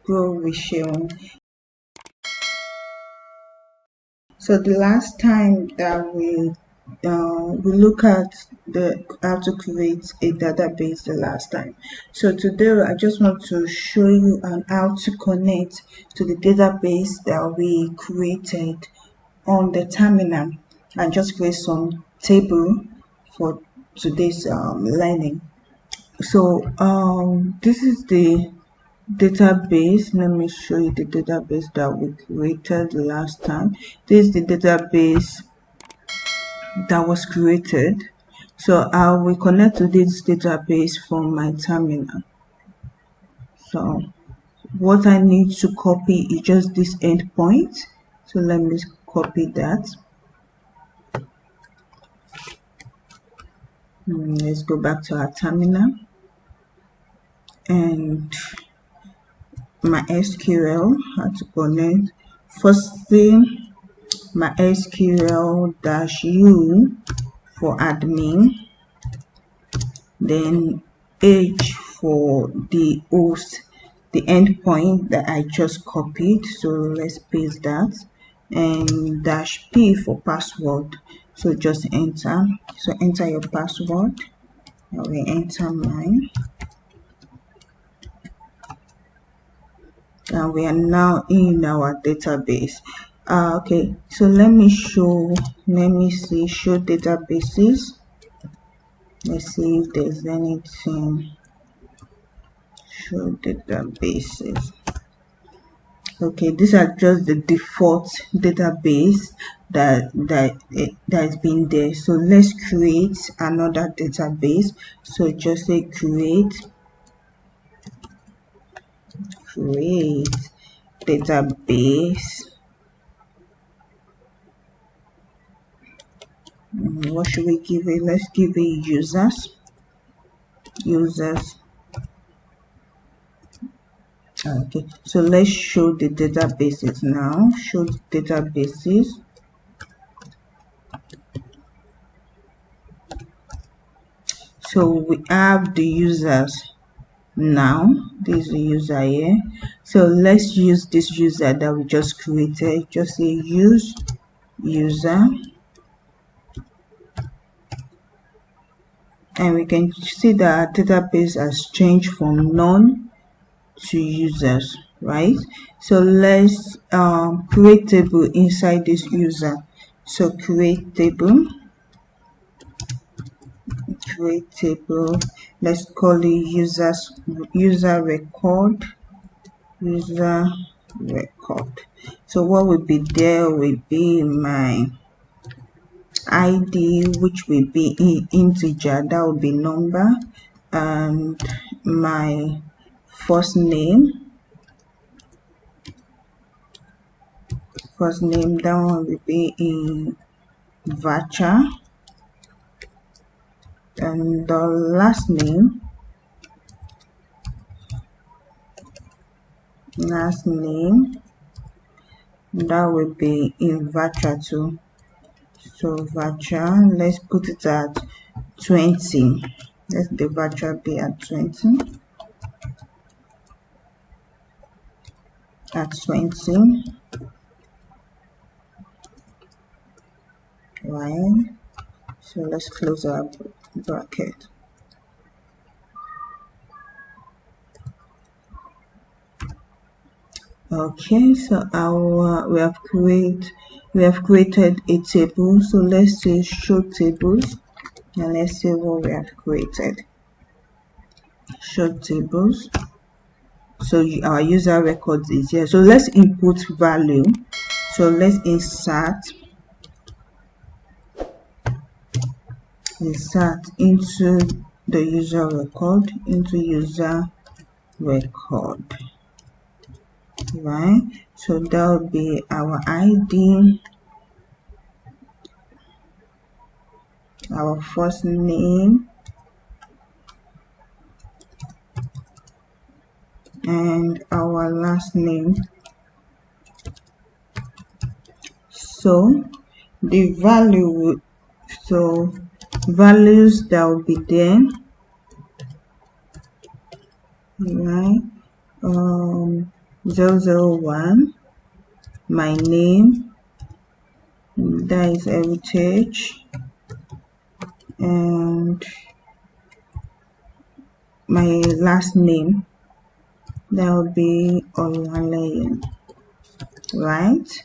Grow with Sharon. So the last time that we look at the how to create a database the last time. So today I just want to show you on how to connect to the database that we created on the terminal and just create some table for today's learning. So this is the database. Let me show you the database that we created last time. This is the database that was created. So I will connect to this database from my terminal. So what I need to copy is just this endpoint. So let me copy that. Let's go back to our terminal and my SQL, how to connect. First thing, my SQL-U for admin, then H for the host, the endpoint that I just copied. So let's paste that, and -P for password. So just enter. So enter your password. I will enter mine. And we are now in our database. Okay, so let me see, show databases. Let's see if there's anything. Show databases. Okay, these are just the default database that has been there. So let's create another database. So just say create database. What should we give it? Let's give it users. Okay, so let's show the databases now. Show the databases. So we have the users now. This is the user here. So let's use this user that we just created. Just say use user, and we can see that our database has changed from none to users, right? So let's create table inside this user. So create table, let's call it user record. So what will be there will be my ID, which will be integer, that will be number, and my first name, that one will be in varchar, and the last name that will be in varchar too. So varchar, let's put it at 20. Let the varchar be at 20. Right. So let's close our bracket. Okay, so we have created a table. So let's say show tables, and let's see what we have created. Show tables. So our user records is here. So let's input value. So let's insert into the user record, right? So that will be our ID, our first name, and our last name. So the values that will be there, right? 001, my name, that is Heritage, and my last name, that will be Olaleyin, right?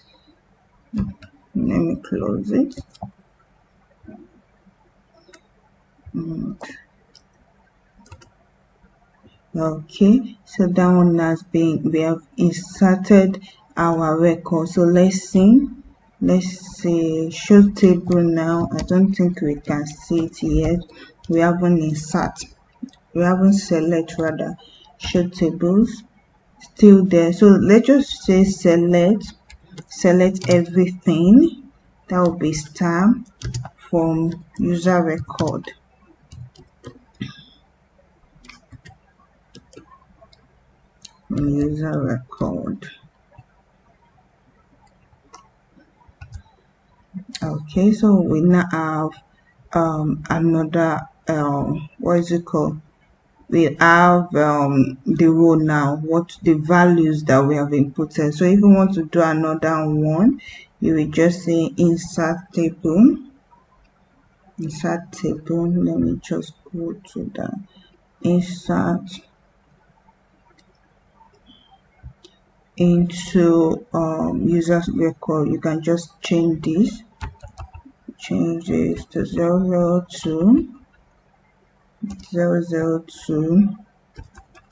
Let me close it. Okay, so that one has been, we have inserted our record. So let's see show table now. I don't think we can see it yet. We haven't select rather. Show tables still there. So let's just say select everything. That will be star from user record. User record. Okay, so we now have another what is it called? We have the row now, what the values that we have inputted. So if you want to do another one, you will just say insert table. Let me just go to the insert into user record. You can just change this to 002.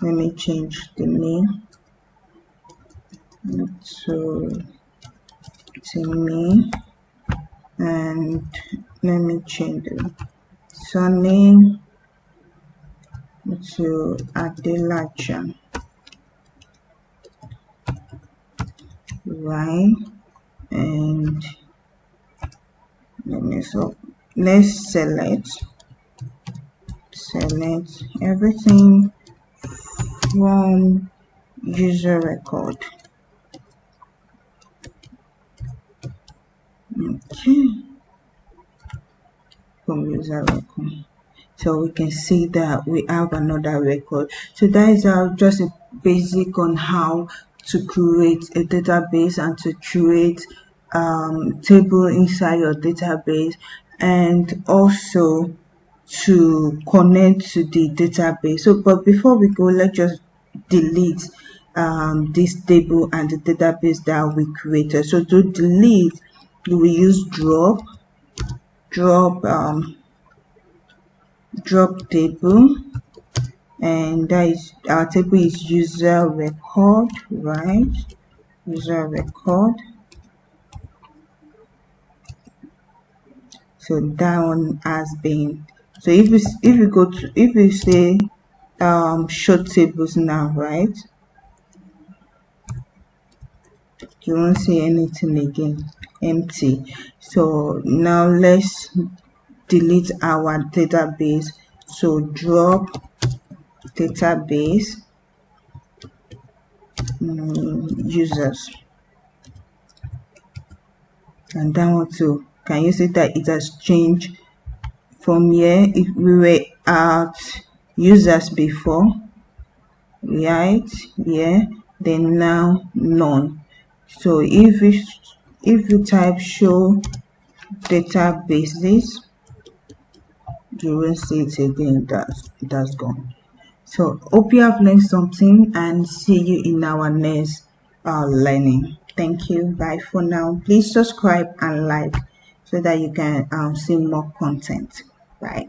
Let me change the name to me, and let me change the surname to Adelaja, right? And let's select everything from user record. Okay, from user record. So we can see that we have another record. So that is just a basic on how to create a database and to create table inside your database, and also to connect to the database. So but before we go, let's just delete this table and the database that we created. So to delete, we will use drop table, and that is our table is user record, right? User record. So that one has been, so if you say show tables now, right, you won't see anything again, empty. So now let's delete our database. So drop database users, and that one too. Can you see that it has changed from here? If we were at users before, right here, then now none. So if you type show databases, you will see it again. It has gone. So hope you have learned something, and see you in our next learning. Thank you. Bye for now. Please subscribe and like so that you can see more content. Bye.